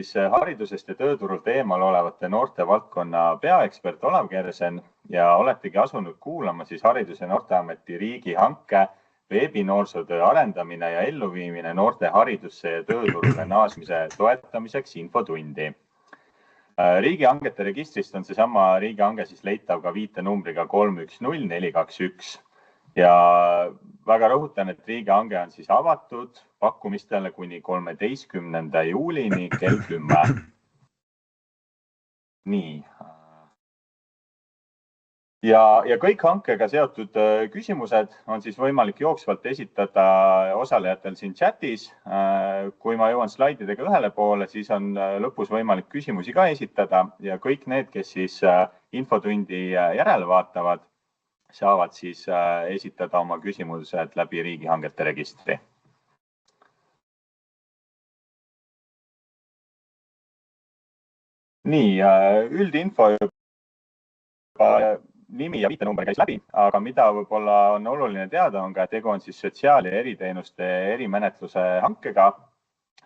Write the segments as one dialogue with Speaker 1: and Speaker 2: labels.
Speaker 1: haridusest ja tööturult eemal olevate noorte valdkonna peaekspert Olav Kersen ja oletegi asunud kuulama siis Haridus- ja Noorteameti riigihanke veebinoorsootöö arendamine ja elluviimine noorte haridusse ja tööturule naasmise toetamiseks infotundi. Riigihangete registrist on seesama riigihange siis leitav ka viitenumbriga 310421 ja väga rõhutan, et riigihange on siis avatud pakkumistele kuni 13. juulini kell 10. Nii. Ja kõik hankega seotud küsimused on siis võimalik jooksvalt esitada osalejatel siin chatis. Kui ma jõuan slaididega ühele poole, siis on lõpus võimalik küsimusi ka esitada ja kõik need, kes siis infotundi järele vaatavad, saavad siis esitada oma küsimused läbi riigihangete registri. Nii, üldinfo nimi ja viitenumber käis läbi, aga mida võib-olla on oluline teada on ka, et tegu on siis sotsiaal- ja eriteenuste erimenetluse hankega.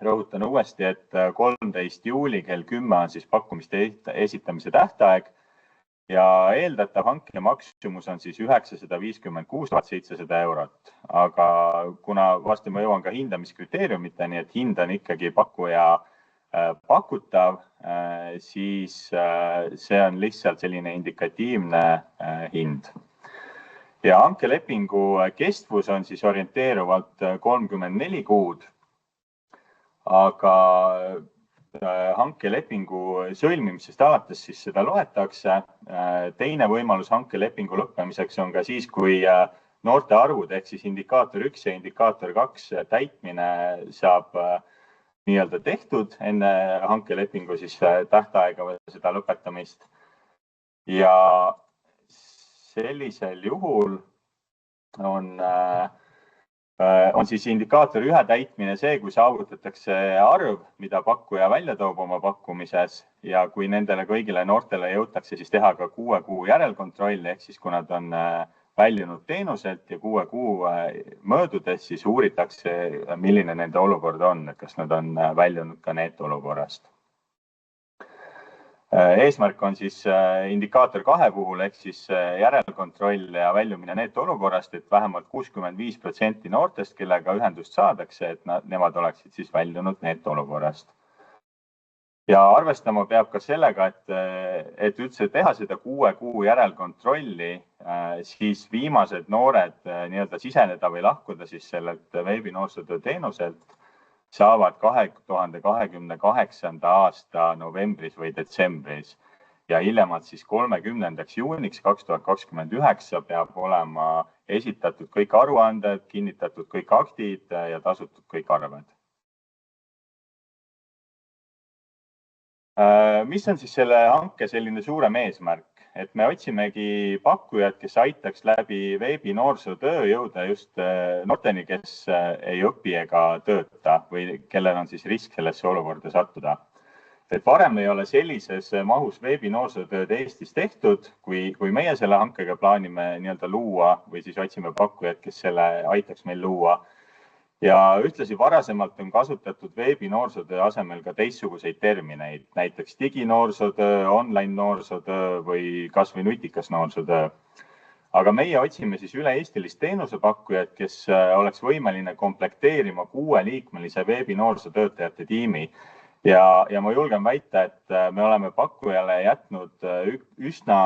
Speaker 1: Rõhutan uuesti, et 13. juuli kell 10 on siis pakkumiste esitamise tähtaeg ja eeldatav hanke maksumus on siis 956 700 eurot. Aga kuna varsti ma jõuan ka hindamiskriteeriumiteni, et hind on ikkagi pakkuja pakutav, siis see on lihtsalt selline indikatiivne hind. Ja hankelepingu kestvus on siis orienteeruvalt 34 kuud, aga hankelepingu sõlmimisest alates siis seda loetakse. Teine võimalus hankelepingu lõppemiseks on ka siis, kui noorte arvud ehk siis indikaator 1 ja indikaator 2 täitmine saab nii-öelda tehtud enne hankelepingu siis tähtaega või seda lõpetamist. Ja sellisel juhul on siis indikaator 1 täitmine see, kui saavutatakse arv, mida pakkuja välja toob oma pakkumises ja kui nendele kõigile noortele jõutakse siis teha ka 6 kuu järelkontrolli ehk siis kui nad on väljunud teenuselt ja 6 kuu möödudes, siis uuritakse, milline nende olukord on, et kas nad on väljunud ka neetolukorrast. Eesmärk on siis indikaator 2 puhul ehk siis järelkontroll ja väljumine neetolukorrast, et vähemalt 65% noortest, kellega ühendust saadakse, et nemad oleksid siis väljunud neetolukorrast. Ja arvestama peab ka sellega, et üldse teha seda 6 kuu järelkontrolli, siis viimased noored nii-öelda siseneda või lahkuda siis sellelt veebinoorsootöö teenuselt saavad 2028. aasta novembris või detsembris ja hiljemalt siis 30. juuniks 2029 peab olema esitatud kõik aruanded, kinnitatud kõik aktid ja tasutud kõik arved. Mis on siis selle hanke selline suurem eesmärk? Et me otsimegi pakkujad, kes aitaks läbi veebinoorsootöö jõuda just noorteni, kes ei õpi ega tööta või kellel on siis risk sellesse olukorda sattuda. Et varem ei ole sellises mahus veebinoorsootööd Eestis tehtud, kui meie selle hankega plaanime nii-öelda luua või siis otsime pakkujad, kes selle aitaks meil luua. Ja ühtlasi varasemalt on kasutatud veebinoorsootöö asemel ka teistsuguseid termineid, näiteks diginoorsootöö, online noorsootöö või kas või nutikas noorsootöö. Aga meie otsime siis üle-eestilist teenusepakkujat, kes oleks võimeline komplekteerima 6-liikmelise veebinoorsootöötajate tiimi. Ja ma julgen väita, et me oleme pakkujale jätnud üsna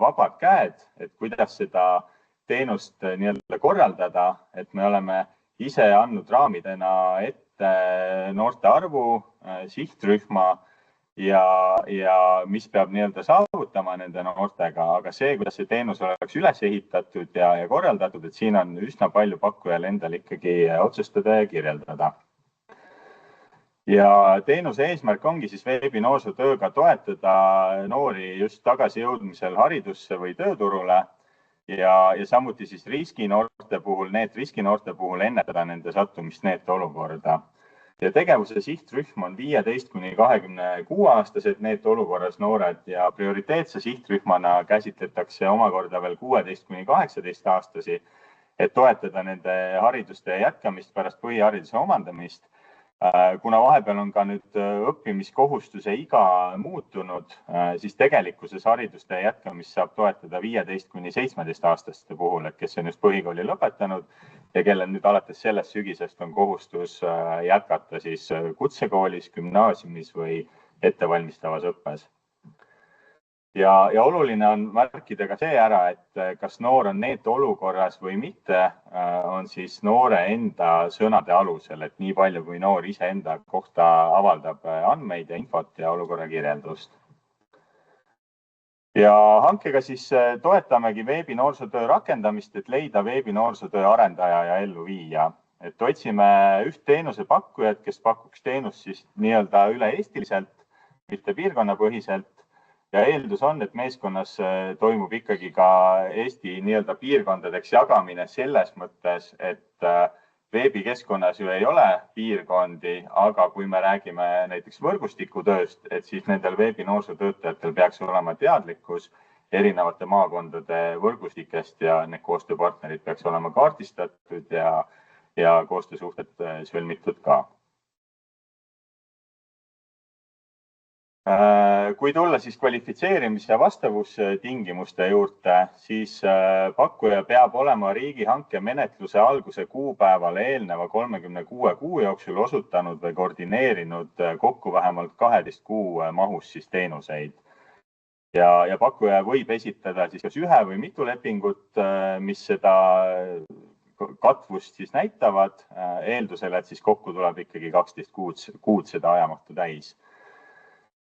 Speaker 1: vabad käed, et kuidas seda teenust nii-öelda korraldada, et me oleme ise andnud raamidena ette noorte arvu, sihtrühma ja mis peab nii-öelda saavutama nende noortega, aga see, kuidas see teenus oleks üles ehitatud ja korraldatud, et siin on üsna palju pakkujal endal ikkagi otsustada ja kirjeldada. Ja teenuse eesmärk ongi siis veebinoorsootööga toetada noori just tagasijõudmisel haridusse või tööturule ja samuti siis riskinoorte puhul ennetada nende sattumist neetolukorda. Ja tegevuse sihtrühm on 15–26-aastased neetolukorras noored ja prioriteetse sihtrühmana käsitletakse omakorda veel 16–18-aastasi, et toetada nende hariduste jätkamist pärast põhihariduse omandamist. Kuna vahepeal on ka nüüd õppimiskohustuse iga muutunud, siis tegelikkuses hariduste jätkamist saab toetada 15–17-aastaste puhul, et kes on just põhikooli lõpetanud ja kellel nüüd alates sellest sügisest on kohustus jätkata siis kutsekoolis, gümnaasiumis või ettevalmistavas õppes. Ja oluline on märkida ka see ära, et kas noor on neetolukorras või mitte, on siis noore enda sõnade alusel, et nii palju, kui noor iseenda kohta avaldab andmeid ja infot ja olukorra kirjeldust. Ja hankega siis toetamegi veebinoorsootöö rakendamist, et leida veebinoorsootöö arendaja ja elluviija. Et otsime üht teenusepakkujat, kes pakuks teenust siis nii-öelda üle-eestiliselt, mitte piirkonnapõhiselt. Ja eeldus on, et meeskonnas toimub ikkagi ka Eesti nii-öelda piirkondadeks jagamine selles mõttes, et veebikeskkonnas ju ei ole piirkondi, aga kui me räägime näiteks võrgustikutööst, et siis nendel veebinoorsootöötajatel peaks olema teadlikkus erinevate maakondade võrgustikest ja need koostööpartnerid peaks olema kaardistatud ja koostöösuhted sõlmitud ka. Kui tulla siis kvalifitseerimis- ja vastavustingimuste juurde, siis pakkuja peab olema riigihanke menetluse alguse kuupäevale eelneva 36 kuu jooksul osutanud või koordineerinud kokku vähemalt 12 kuu mahus siis teenuseid. Ja pakkuja võib esitada siis kas ühe või mitu lepingut, mis seda katvust siis näitavad, eeldusel, et siis kokku tuleb ikkagi 12 kuud seda ajamahtu täis.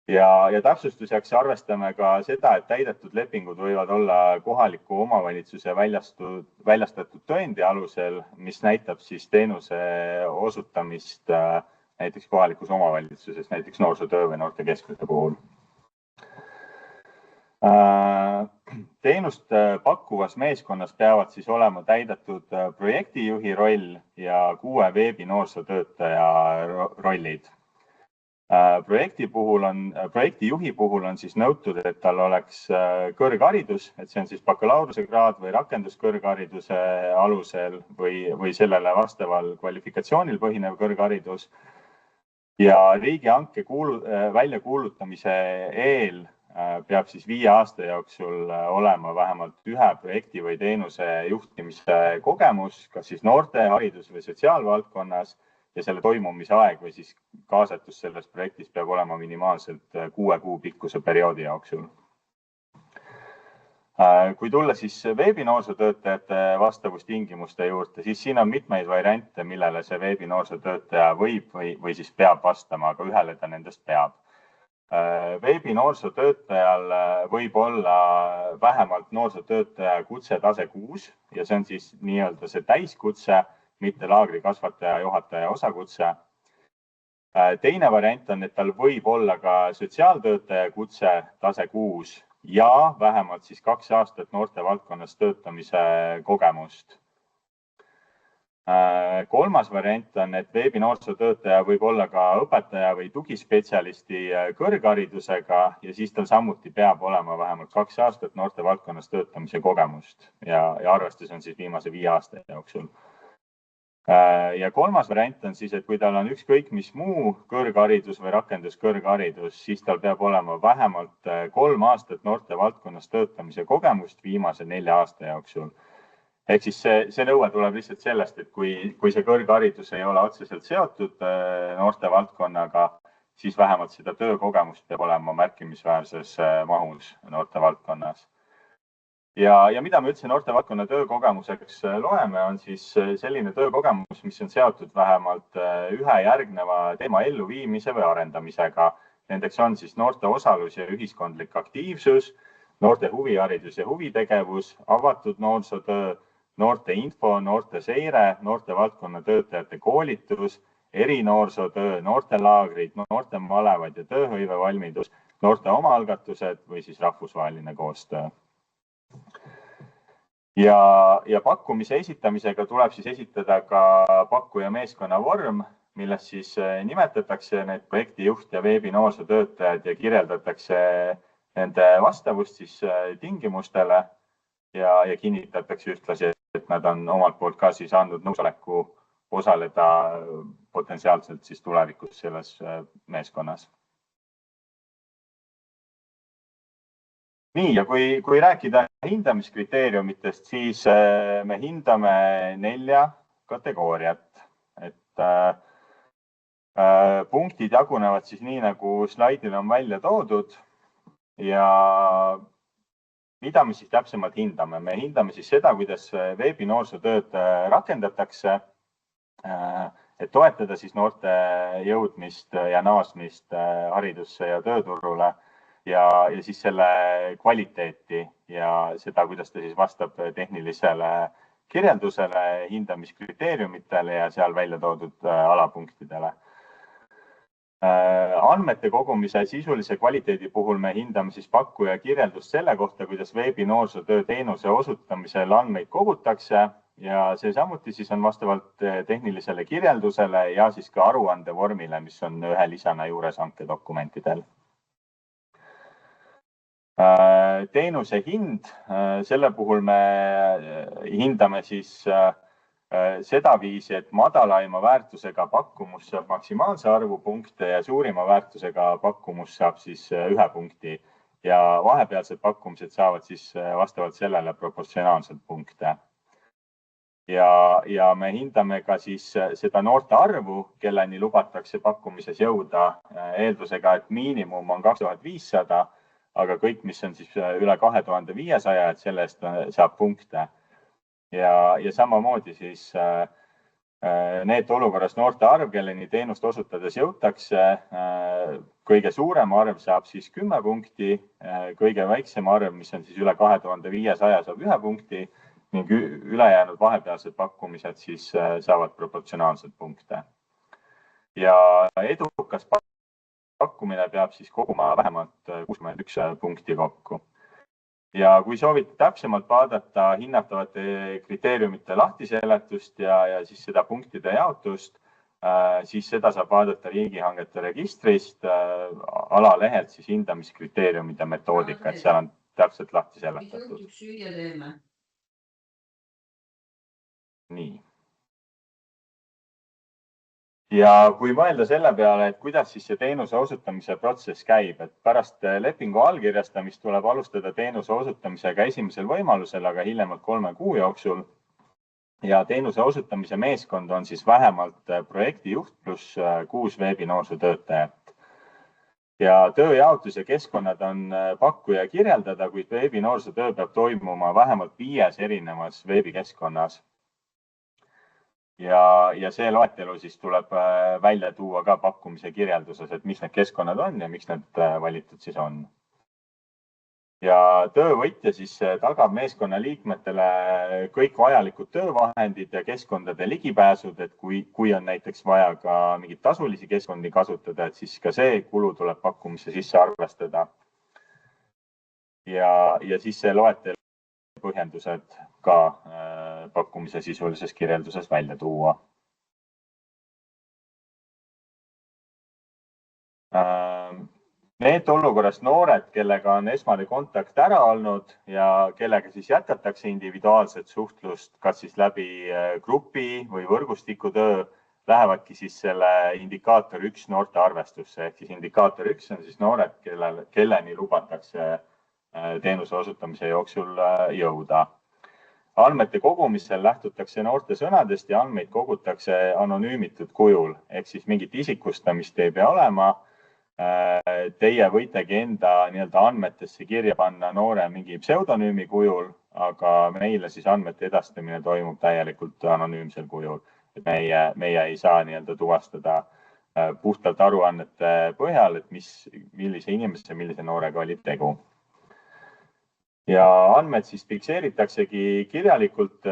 Speaker 1: Ja täpsustuseks arvestame ka seda, et täidetud lepingud võivad olla kohaliku omavalitsuse väljastatud tõendi alusel, mis näitab siis teenuse osutamist näiteks kohalikus omavalitsuses, näiteks noorsootöö või noortekeskuse puhul. Teenust pakkuvas meeskonnas peavad siis olema täidetud projektijuhi roll ja 6 veebinoorsootöötaja rollid. Projektijuhi puhul on siis nõutud, et tal oleks kõrgharidus, et see on siis bakalaureuse kraad või rakenduskõrghariduse alusel või sellele vastaval kvalifikatsioonil põhinev kõrgharidus. Ja riigihanke väljakuulutamise eel peab siis 5 aasta jooksul olema vähemalt ühe projekti või teenuse juhtimise kogemus, kas siis noorte haridus- või sotsiaalvaldkonnas. Ja selle toimumise aeg või siis kaasatus selles projektis peab olema minimaalselt 6 kuu pikkuse perioodi jooksul. Kui tulla siis veebinoorsootöötajate vastavustingimuste juurde, siis siin on mitmeid variante, millele see veebinoorsootöötaja võib või siis peab vastama, aga ühele ta nendest peab. Veebinoorsootöötajal võib olla vähemalt noorsootöötaja kutse tase 6 ja see on siis nii-öelda see täiskutse, mitte laagrikasvataja, juhataja osakutse. Teine variant on, et tal võib olla ka sotsiaaltöötaja kutse tase 6 ja vähemalt siis 2 aastat noortevaldkonnas töötamise kogemust. Kolmas variant on, et veebinoorsootöötaja võib olla ka õpetaja või tugispetsialisti kõrgharidusega ja siis tal samuti peab olema vähemalt 2 aastat noortevaldkonnas töötamise kogemust ja arvestus on siis viimase 5 aasta jooksul. Ja kolmas variant on siis, et kui tal on ükskõik mis muu kõrgharidus või rakenduskõrgharidus, siis tal peab olema vähemalt 3 aastat noortevaldkonnas töötamise kogemust viimase 4 aasta jooksul. Ehk siis see nõue tuleb lihtsalt sellest, et kui see kõrgharidus ei ole otseselt seotud noortevaldkonnaga, siis vähemalt seda töökogemust peab olema märkimisväärses mahus noortevaldkonnas. Ja mida me üldse noortevaldkonna töökogemuseks loeme, on siis selline töökogemus, mis on seotud vähemalt ühe järgneva teema elluviimise või arendamisega. Nendeks on siis noorte osalus ja ühiskondlik aktiivsus, noorte huviharidus ja huvitegevus, avatud noorsootöö, noorte info, noorte seire, noortevaldkonna töötajate koolitus, erinoorsootöö, noortelaagrid, noortemalevad ja tööhõivevalmidus, noorte omaalgatused või siis rahvusvaheline koostöö. Ja pakkumise esitamisega tuleb siis esitada ka pakkuja meeskonna vorm, milles siis nimetatakse need projektijuht ja veebinoorsootöötajad ja kirjeldatakse nende vastavust siis tingimustele ja kinnitatakse ühtlasi, et nad on omalt poolt ka siis andnud nõusoleku osaleda potentsiaalselt siis tulevikus selles meeskonnas. Nii, ja kui rääkida hindamiskriteeriumitest, siis me hindame 4 kategooriat. Punktid jagunevad siis nii, nagu slaidil on välja toodud ja mida me siis täpsemalt hindame? Me hindame siis seda, kuidas veebinoorsootööd rakendatakse, et toetada siis noorte jõudmist ja naasmist haridusse ja tööturule ja siis selle kvaliteeti ja seda, kuidas ta siis vastab tehnilisele kirjeldusele, hindamiskriteeriumitele ja seal välja toodud alapunktidele. Andmete kogumise sisulise kvaliteedi puhul me hindame siis pakkuja kirjeldust selle kohta, kuidas veebinoorsootöö teenuse osutamisel andmeid kogutakse ja see samuti siis on vastavalt tehnilisele kirjeldusele ja siis ka aruande vormile, mis on ühe lisana juures hankedokumentidel. Teenuse hind, selle puhul me hindame siis seda viisi, et madalaima väärtusega pakkumus saab maksimaalse arvu punkte ja suurima väärtusega pakkumus saab siis 1 punkti ja vahepealsed pakkumised saavad siis vastavalt sellele proportsionaalselt punkte. Ja me hindame ka siis seda noorte arvu, kelleni lubatakse pakkumises jõuda eeldusega, et miinimum on 2500, aga kõik, mis on siis üle 2500, et selle eest saab punkte. Ja samamoodi siis need olukorras noorte arv, kelleni teenust osutades jõutakse, kõige suurem arv saab siis 10 punkti, kõige väiksem arv, mis on siis üle 2500, saab 1 punkti ning ülejäänud vahepealsed pakkumised siis saavad proportsionaalselt punkte. Ja edukas pakkumine peab siis koguma vähemalt 61 punkti kokku. Ja kui soovite täpsemalt vaadata hinnatavate kriteeriumite lahtiseletust ja siis seda punktide jaotust, siis seda saab vaadata riigihangete registrist alalehelt siis hindamiskriteeriumide metoodika, et seal on täpselt lahti seletatud. Nii. Ja kui mõelda selle peale, et kuidas siis see teenuse osutamise protsess käib, et pärast lepingu allkirjastamist tuleb alustada teenuse osutamisega esimesel võimalusel, aga hiljemalt 3 kuu jooksul. Ja teenuse osutamise meeskond on siis vähemalt projektijuht pluss 6 veebinoorsootöötajat. Ja tööjaotus ja keskkonnad on pakkuja kirjeldada, kuid veebinoorsootöö peab toimuma vähemalt 5 erinevas veebikeskkonnas. Ja see loetelu siis tuleb välja tuua ka pakkumise kirjelduses, et mis need keskkonnad on ja miks need valitud siis on. Ja töövõtja siis tagab meeskonna liikmetele kõik vajalikud töövahendid ja keskkondade ligipääsud, et kui on näiteks vaja ka mingit tasulisi keskkondi kasutada, et siis ka see kulu tuleb pakkumise sisse arvestada. Ja siis see loetelu põhjendused ka pakkumise sisulises kirjelduses välja tuua. Need olukorras noored, kellega on esmane kontakt ära olnud ja kellega siis jätkatakse individuaalset suhtlust, kas siis läbi grupi või võrgustikutöö, lähevadki siis selle indikaator 1 noorte arvestusse. Ehk siis indikaator 1 on siis noored, kelleni lubatakse teenuse osutamise jooksul jõuda. Andmete kogumisel lähtutakse noorte sõnadest ja andmeid kogutakse anonüümitud kujul, ehk siis mingit isikustamist ei pea olema. Teie võitegi enda andmetesse kirja panna noore mingi pseudonüümi kujul, aga meile siis andmete edastamine toimub täielikult anonüümsel kujul. Et meie ei saa tuvastada puhtalt aruannete põhjal, et millise inimese, millise noorega oli tegu. Ja andmed siis fikseeritaksegi kirjalikult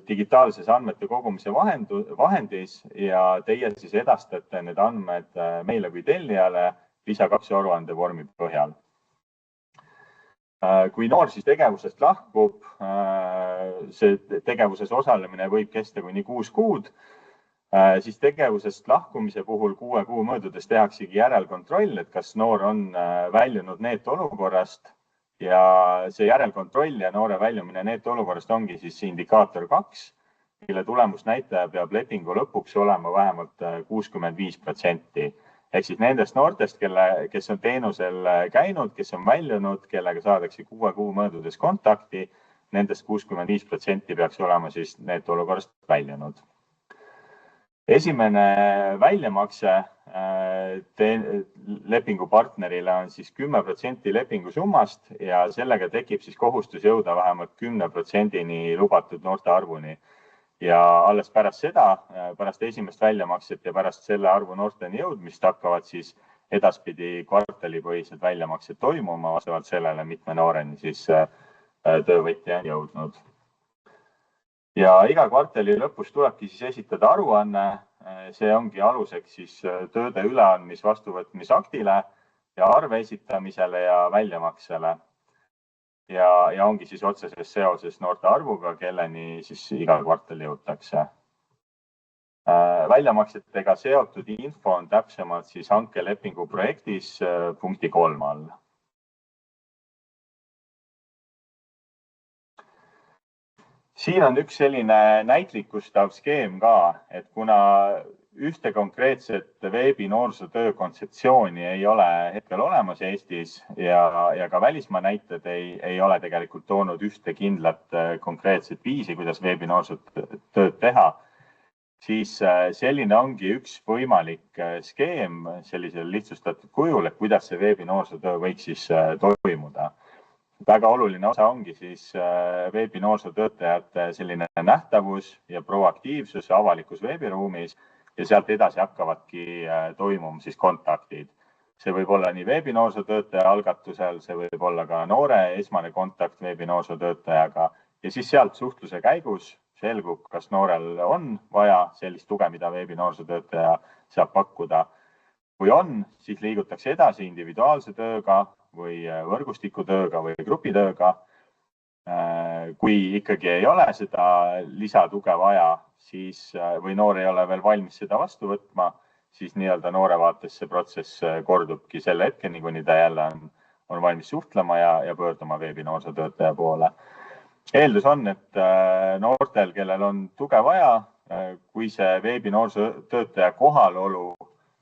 Speaker 1: digitaalses andmete kogumise vahendis ja teie siis edastate need andmed meile kui tellijale lisa 2 aruande vormi põhjal. Kui noor siis tegevusest lahkub, see tegevuses osalemine võib kesta kuni 6 kuud, siis tegevusest lahkumise puhul 6 kuu möödudes tehaksegi järelkontroll, et kas noor on väljunud NEET-olukorrast. Ja see järelkontroll ja noore väljumine NEET-olukorrast ongi siis indikaator 2, mille tulemusnäitaja peab lepingu lõpuks olema vähemalt 65%. Ehk siis nendest noortest, kes on teenusel käinud, kes on väljunud, kellega saadakse 6 kuu möödudes kontakti, nendest 65% peaks olema siis need olukorrast väljunud. Esimene väljamakse lepingupartnerile on siis 10% lepingu summast ja sellega tekib siis kohustus jõuda vähemalt 10%-ni lubatud noorte arvuni. Ja alles pärast seda, pärast esimest väljamakset ja pärast selle arvu noorteni jõudmist hakkavad siis edaspidi kvartalipõhised väljamaksed toimuma vastavalt sellele, mitme nooreni siis töövõtja on jõudnud. Ja iga kvartali lõpus tulebki siis esitada aruanne. See ongi aluseks siis tööde üleandmis vastuvõtmisaktile ja arve esitamisele ja väljamaksele. Ja ongi siis otseses seoses noorte arvuga, kelleni siis iga kvartal jõutakse. Väljamaksetega seotud info on täpsemalt siis hankelepingu projektis punkti 3 all. Siin on üks selline näitlikustav skeem ka, et kuna ühte konkreetset veebi noorsootöö kontseptsiooni ei ole hetkel olemas Eestis ja ka välismaa näited ei ole tegelikult toonud ühte kindlat konkreetset viisi, kuidas veebi noorsootööd teha, siis selline ongi üks võimalik skeem sellisel lihtsustatud kujul, et kuidas see veebi noorsootöö võiks siis toimuda. Väga oluline osa ongi siis veebi noorsootöötajate selline nähtavus ja proaktiivsus avalikus veebiruumis ja sealt edasi hakkavadki toimuma siis kontaktid. See võib olla nii veebi noorsootöötaja algatusel, see võib olla ka noore esmane kontakt veebi noorsootöötajaga ja siis sealt suhtluse käigus selgub, kas noorel on vaja sellist tuge, mida veebi noorsootöötaja saab pakkuda. Kui on, siis liigutakse edasi individuaalse tööga või võrgustikutööga või grupitööga. Kui ikkagi ei ole seda lisatuge vaja, siis või noor ei ole veel valmis seda vastu võtma, siis nii-öelda noore vaates see protsess kordubki selle hetkeni, kuni ta jälle on valmis suhtlema ja pöörduma veebi noorsootöötaja poole. Eeldus on, et noortel, kellel on tuge vaja, kui see veebi noorsootöötaja kohalolu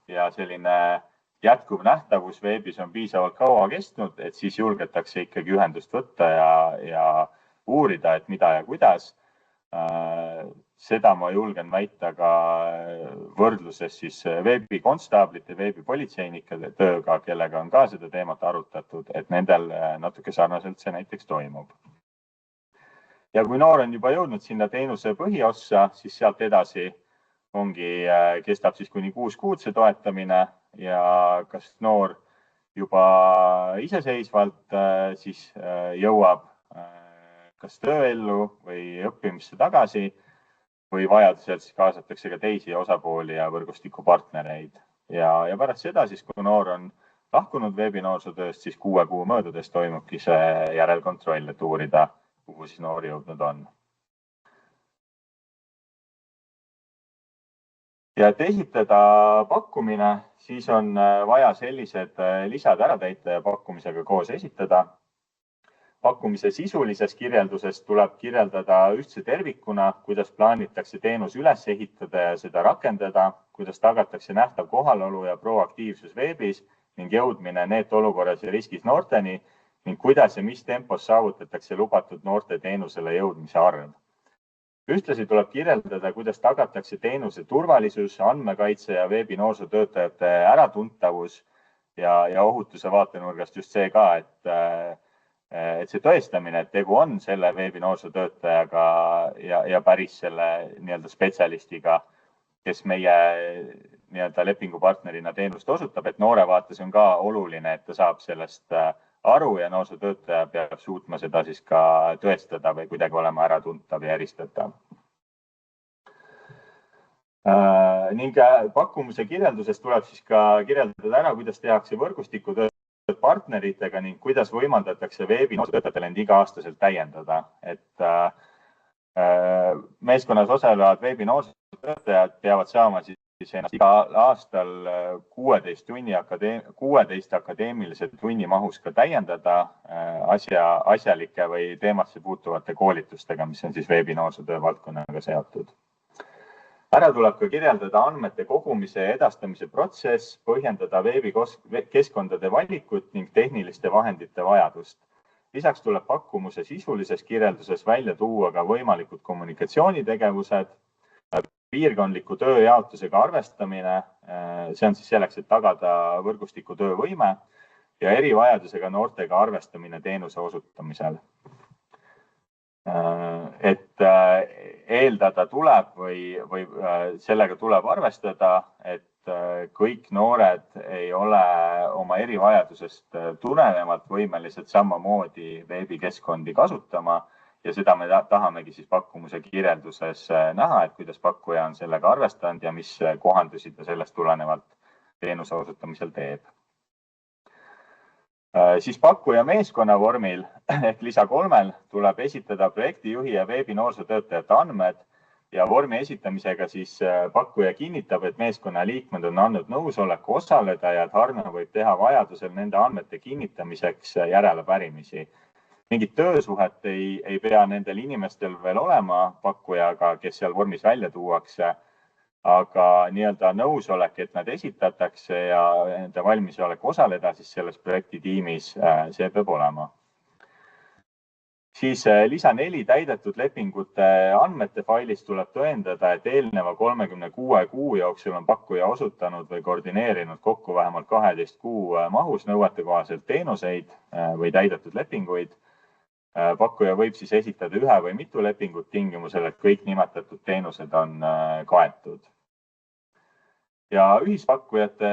Speaker 1: ja selline jätkuv nähtavus veebis on piisavalt kaua kestnud, et siis julgetakse ikkagi ühendust võtta ja uurida, et mida ja kuidas. Seda ma julgen väita ka võrdluses siis veebikonstaablite, veebipolitseinike tööga, kellega on ka seda teemat arutatud, et nendel natuke sarnaselt see näiteks toimub. Ja kui noor on juba jõudnud sinna teenuse põhiossa, siis sealt edasi kestab siis kuni 6 kuud see toetamine ja kas noor juba iseseisvalt siis jõuab kas tööellu või õppimisse tagasi või vajadusel siis kaasatakse ka teisi osapooli ja võrgustikupartnereid. Ja pärast seda siis, kui noor on lahkunud veebi noorsootööst, siis 6 kuu möödudes toimubki see järelkontroll, et uurida, kuhu siis noor jõudnud on. Ja et esitada pakkumine, siis on vaja sellised lisad ära täita ja pakkumisega koos esitada. Pakkumise sisulises kirjelduses tuleb kirjeldada ühtse tervikuna, kuidas plaanitakse teenus üles ehitada ja seda rakendada, kuidas tagatakse nähtav kohalolu ja proaktiivsus veebis ning jõudmine NEET-olukorras ja riskis noorteni ning kuidas ja mis tempos saavutatakse lubatud noorte teenusele jõudmise arv. Ühtlasi tuleb kirjeldada, kuidas tagatakse teenuse turvalisus, andmekaitse ja veebi noorsootöötajate äratuntavus ja ohutuse vaatenurgast just see ka, et see tõestamine, et tegu on selle veebi noorsootöötajaga ja päris selle nii-öelda spetsialistiga, kes meie nii-öelda lepingupartnerina teenust osutab, et noore vaates on ka oluline, et ta saab sellest aru ja noorsootöötaja peab suutma seda siis ka tõestada või kuidagi olema äratuntav ja eristatav. Ning pakkumise kirjelduses tuleb siis ka kirjeldada ära, kuidas tehakse võrgustikutööd partneritega ning kuidas võimaldatakse veebi noorsootöötajatele end iga-aastaselt täiendada. Et meeskonnas osalevad veebi noorsootöötajad peavad saama siis ennast igal aastal 16 akadeemilise tunni mahus ka täiendada asjalike või teemasse puutuvate koolitustega, mis on siis veebinoorsootöö valdkonnaga seotud. Ära tuleb ka kirjeldada andmete kogumise ja edastamise protsess, põhjendada veebikeskkondade valikut ning tehniliste vahendite vajadust. Lisaks tuleb pakkumuse sisulises kirjelduses välja tuua ka võimalikud kommunikatsioonitegevused, piirkondliku tööjaotusega arvestamine, see on siis selleks, et tagada võrgustiku töövõime ja erivajadusega noortega arvestamine teenuse osutamisel. Et eeldada tuleb või sellega tuleb arvestada, et kõik noored ei ole oma erivajadusest tulenevalt võimelised samamoodi veebikeskkondi kasutama ja seda me tahamegi siis pakkumuse kirjelduses näha, et kuidas pakkuja on sellega arvestanud ja mis kohandusi ta sellest tulenevalt teenuse osutamisel teeb. Siis pakkuja meeskonna vormil ehk lisa 3 tuleb esitada projektijuhi ja veebinoorsootöötajate andmed ja vormi esitamisega siis pakkuja kinnitab, et meeskonna liikmed on andnud nõusoleku osaleda ja et Harno võib teha vajadusel nende andmete kinnitamiseks järelepärimisi. Mingit töösuhet ei pea nendel inimestel veel olema pakkujaga, kes seal vormis välja tuuakse, aga nii-öelda nõusolek, et nad esitatakse ja nende valmisolek osaleda siis selles projektitiimis, see peab olema. Siis lisa 4 täidetud lepingute andmete failis tuleb tõendada, et eelneva 36 kuu jooksul on pakkuja osutanud või koordineerinud kokku vähemalt 12 kuu mahus nõuetekohaselt teenuseid või täidetud lepinguid. Pakkuja võib siis esitada ühe või mitu lepingut tingimusel, et kõik nimetatud teenused on kaetud. Ja ühispakkujate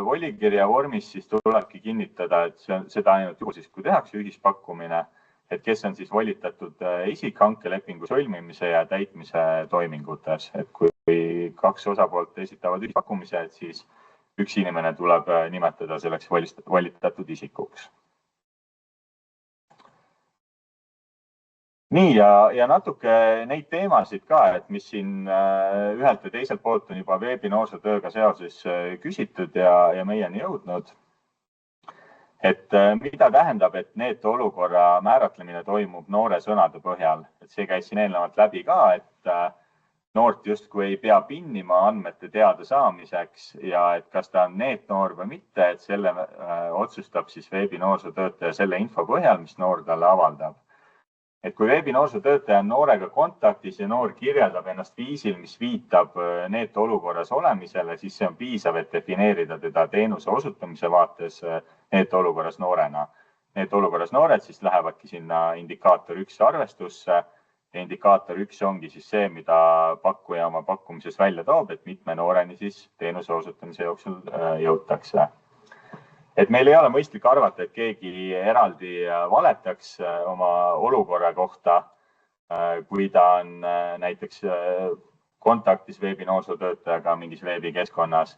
Speaker 1: volikirja vormis siis tulebki kinnitada, et seda ainult juhul siis, kui tehakse ühispakkumine, et kes on siis volitatud isik hankelepingu sõlmimise ja täitmise toimingutes. Et kui kaks osapoolt esitavad ühispakkumise, et siis üks inimene tuleb nimetada selleks volitatud isikuks. Nii ja natuke neid teemasid ka, et mis siin ühelt ja teiselt poolt on juba veebinoorsootööga seoses küsitud ja meieni jõudnud. Et mida tähendab, et NEET-olukorra määratlemine toimub noore sõnade põhjal. Et see käis siin eelnevalt läbi ka, et noort justkui ei pea pinnima andmete teada saamiseks ja et kas ta on NEET-noor või mitte, et selle otsustab siis veebinoorsootöötaja selle info põhjal, mis noor talle avaldab. Et kui veebinoorsootöötaja on noorega kontaktis ja noor kirjeldab ennast viisil, mis viitab NEET-olukorras olemisele, siis see on piisav, et defineerida teda teenuse osutamise vaates NEET-olukorras noorena. NEET-olukorras noored siis lähevadki sinna indikaator 1 arvestusse ja indikaator 1 ongi siis see, mida pakkuja oma pakkumises välja toob, et mitme nooreni siis teenuse osutamise jooksul jõutakse. Et meil ei ole mõistlik arvata, et keegi eraldi valetaks oma olukorra kohta, kui ta on näiteks kontaktis veebinoorsootöötajaga mingis veebikeskkonnas,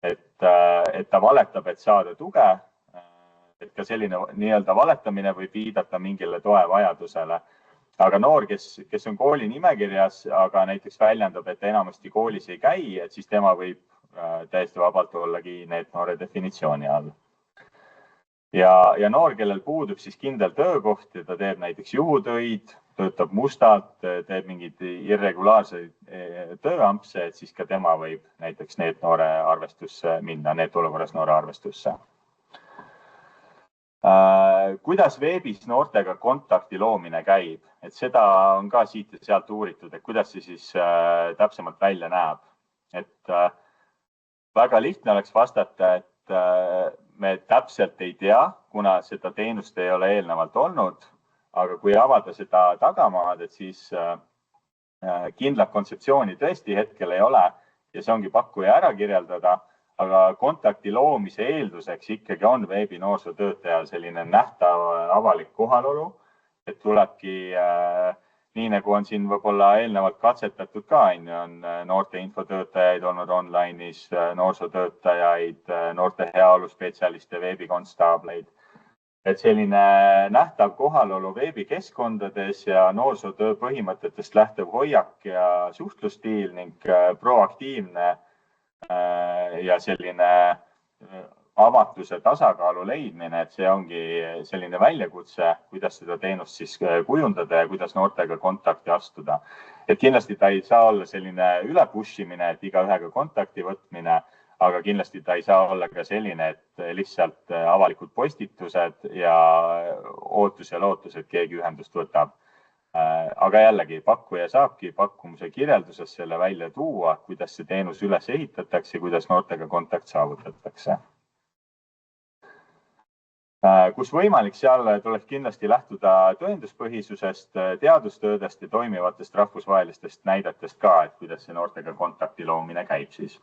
Speaker 1: et ta valetab, et saada tuge, et ka selline nii-öelda valetamine võib viidata mingile toevajadusele. Aga noor, kes on kooli nimekirjas, aga näiteks väljendab, et enamasti koolis ei käi, et siis tema võib täiesti vabalt ollagi NEET-noore definitsiooni all. Ja noor, kellel puudub siis kindel töökoht ja ta teeb näiteks juhutöid, töötab mustalt, teeb mingeid irregulaarseid tööampse, et siis ka tema võib näiteks NEET-noore arvestusse minna, NEET-olukorras noore arvestusse. Kuidas veebis noortega kontakti loomine käib? Et seda on ka siit ja sealt uuritud, et kuidas see siis täpsemalt välja näeb. Et väga lihtne oleks vastata, et me täpselt ei tea, kuna seda teenust ei ole eelnevalt olnud, aga kui avada seda tagamaad, et siis kindlat kontseptsiooni tõesti hetkel ei ole ja see ongi pakkuja ära kirjeldada, aga kontakti loomise eelduseks ikkagi on veebinoorsootöötajal selline nähtav avalik kohalolu, et tulebki nii nagu on siin võib-olla eelnevalt katsetatud ka, on noorte infotöötajaid olnud online'is, noorsootöötajaid, noorte heaolu spetsialiste, veebikonstaableid. Et selline nähtav kohalolu veebikeskkondades ja noorsootöö põhimõtetest lähtuv hoiak ja suhtlustiil ning proaktiivne ja selline avatuse tasakaalu leidmine, et see ongi selline väljakutse, kuidas seda teenust siis kujundada ja kuidas noortega kontakti astuda. Et kindlasti ta ei saa olla selline üle pushimine, et igaühega kontakti võtmine, aga kindlasti ta ei saa olla ka selline, et lihtsalt avalikud postitused ja ootus ja lootus, et keegi ühendust võtab. Aga jällegi, pakkuja saabki pakkumuse kirjelduses selle välja tuua, kuidas see teenus üles ehitatakse, kuidas noortega kontakt saavutatakse. Kus võimalik, seal tuleb kindlasti lähtuda tõenduspõhisusest, teadustöödest ja toimivatest rahvusvahelistest näidetest ka, et kuidas see noortega kontakti loomine käib siis.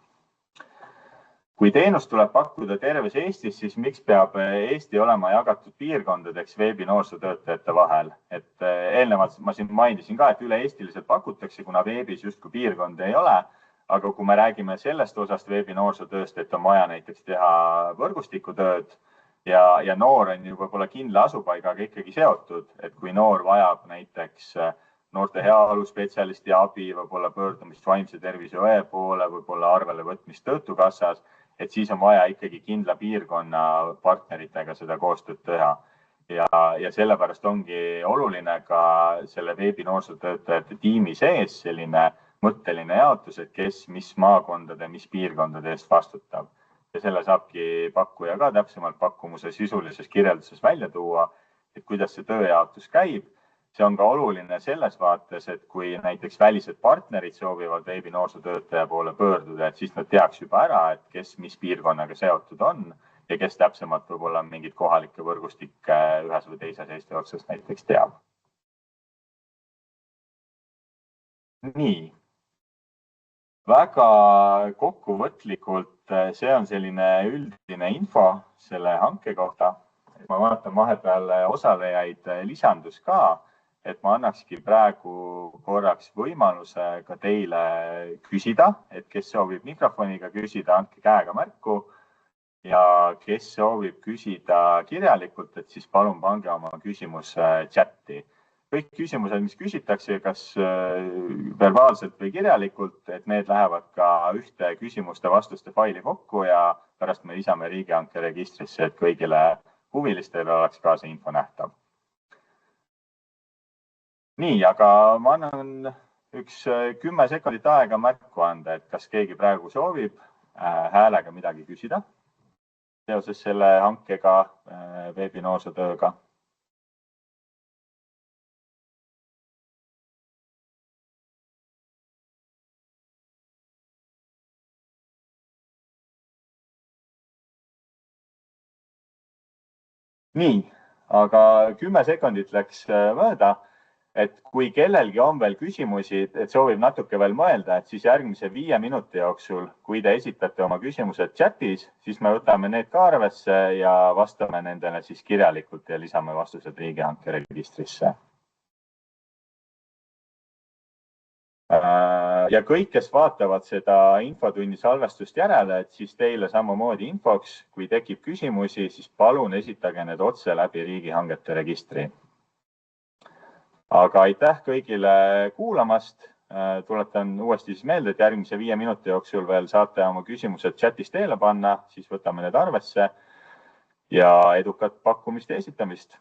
Speaker 1: Kui teenust tuleb pakkuda terves Eestis, siis miks peab Eesti olema jagatud piirkondadeks veebi noorsootöötajate vahel? Et eelnevalt ma siin mainisin ka, et üle-eestiliselt pakutakse, kuna veebis justkui piirkonda ei ole. Aga kui me räägime sellest osast veebi noorsootööst, et on vaja näiteks teha võrgustikutööd ja noor on ju võib-olla kindla asupaigaga ikkagi seotud, et kui noor vajab näiteks noorte heaolu spetsialisti abi, võib-olla pöördumist vaimse tervise õe poole, võib-olla arvele võtmist Töötukassas, et siis on vaja ikkagi kindla piirkonna partneritega seda koostööd teha. Ja sellepärast ongi oluline ka selle veebi noorsootöötajate tiimi sees selline mõtteline jaotus, et kes mis maakondade, mis piirkondade eest vastutab. Ja selle saabki pakkuja ka täpsemalt pakkumuse sisulises kirjelduses välja tuua, et kuidas see tööjaotus käib. See on ka oluline selles vaates, et kui näiteks välised partnerid soovivad veebi noorsootöötaja poole pöörduda, et siis nad teaks juba ära, et kes mis piirkonnaga seotud on ja kes täpsemalt võib-olla mingid kohalikke võrgustikke ühes või teises Eesti otsas näiteks teab. Nii. Väga kokkuvõtlikult see on selline üldine info selle hanke kohta. Ma vaatan vahepeal osalejaid lisandus ka, et ma annakski praegu korraks võimaluse ka teile küsida, et kes soovib mikrofoniga küsida, andke käega märku ja kes soovib küsida kirjalikult, et siis palun pange oma küsimus chatti. Kõik küsimused, mis küsitakse, kas verbaalselt või kirjalikult, et need lähevad ka ühte küsimuste-vastuste faili kokku ja pärast me lisame riigihanke registrisse, et kõigile huvilistele oleks ka see info nähtav. Nii, aga ma annan 10 sekundit aega märku anda, et kas keegi praegu soovib häälega midagi küsida seoses selle hankega, veebi noorsootööga. Nii, aga 10 sekundit läks mööda, et kui kellelgi on veel küsimusi, et soovib natuke veel mõelda, et siis järgmise 5 minuti jooksul, kui te esitate oma küsimused chatis, siis me võtame need ka arvesse ja vastame nendele siis kirjalikult ja lisame vastused riigihanke registrisse. Ja kõik, kes vaatavad seda infotunni salvestust järele, et siis teile samamoodi infoks, kui tekib küsimusi, siis palun esitage need otse läbi riigihangete registri. Aga aitäh kõigile kuulamast. Tuletan uuesti siis meelde, et järgmise 5 minuti jooksul veel saate oma küsimused chatis teele panna, siis võtame need arvesse ja edukat pakkumiste esitamist.